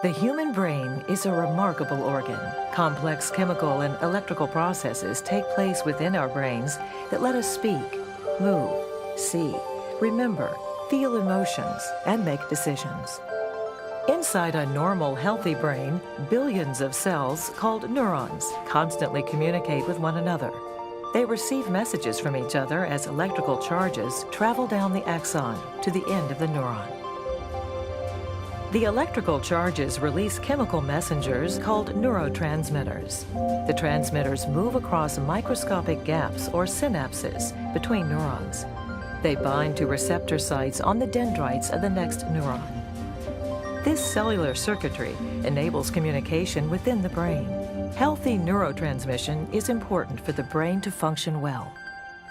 The human brain is a remarkable organ. Complex chemical and electrical processes take place within our brains that let us speak, move, see, remember, feel emotions, and make decisions. Inside a normal, healthy brain, billions of cells called neurons constantly communicate with one another. They receive messages from each other as electrical charges travel down the axon to the end of the neuron. The electrical charges release chemical messengers called neurotransmitters. The transmitters move across microscopic gaps or synapses between neurons. They bind to receptor sites on the dendrites of the next neuron. This cellular circuitry enables communication within the brain. Healthy neurotransmission is important for the brain to function well.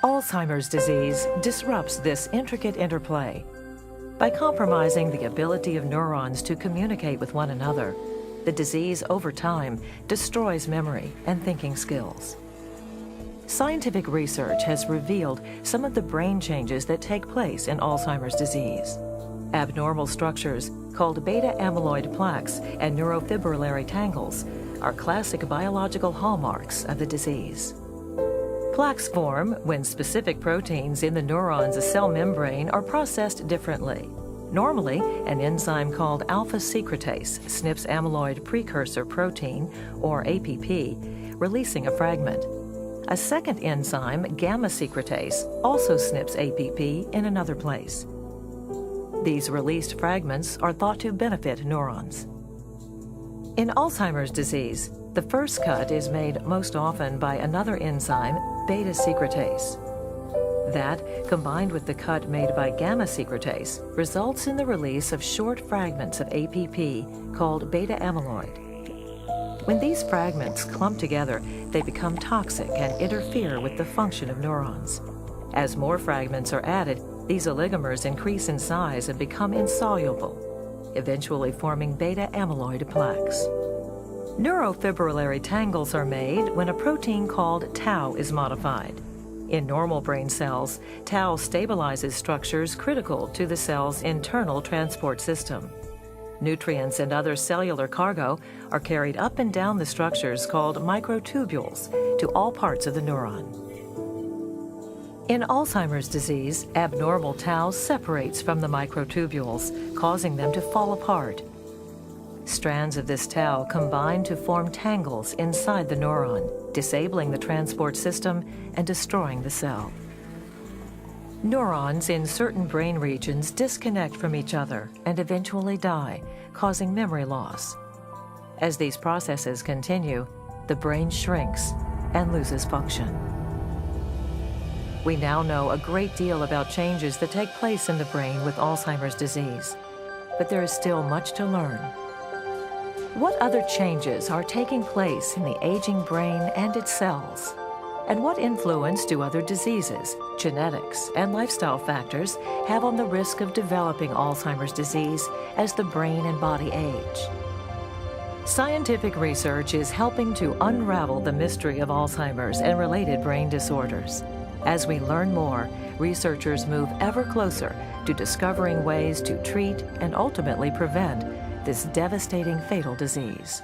Alzheimer's disease disrupts this intricate interplay. By compromising the ability of neurons to communicate with one another, the disease over time destroys memory and thinking skills. Scientific research has revealed some of the brain changes that take place in Alzheimer's disease. Abnormal structures called beta-amyloid plaques and neurofibrillary tangles are classic biological hallmarks of the disease. Plaques form when specific proteins in the neuron's cell membrane are processed differently. Normally, an enzyme called alpha secretase snips amyloid precursor protein, or APP, releasing a fragment. A second enzyme, gamma secretase, also snips APP in another place. These released fragments are thought to benefit neurons. In Alzheimer's disease, the first cut is made most often by another enzyme, beta secretase. That, combined with the cut made by gamma secretase, results in the release of short fragments of APP called beta amyloid. When these fragments clump together, they become toxic and interfere with the function of neurons. As more fragments are added, these oligomers increase in size and become insoluble, eventually forming beta amyloid plaques. Neurofibrillary tangles are made when a protein called tau is modified. In normal brain cells, tau stabilizes structures critical to the cell's internal transport system. Nutrients and other cellular cargo are carried up and down the structures called microtubules to all parts of the neuron. In Alzheimer's disease, abnormal tau separates from the microtubules, causing them to fall apart. Strands of this tau combine to form tangles inside the neuron, disabling the transport system and destroying the cell. Neurons in certain brain regions disconnect from each other and eventually die, causing memory loss. As these processes continue, the brain shrinks and loses function. We now know a great deal about changes that take place in the brain with Alzheimer's disease, but there is still much to learn. What other changes are taking place in the aging brain and its cells? And what influence do other diseases, genetics, and lifestyle factors have on the risk of developing Alzheimer's disease as the brain and body age? Scientific research is helping to unravel the mystery of Alzheimer's and related brain disorders. As we learn more, researchers move ever closer to discovering ways to treat and ultimately prevent this devastating fatal disease.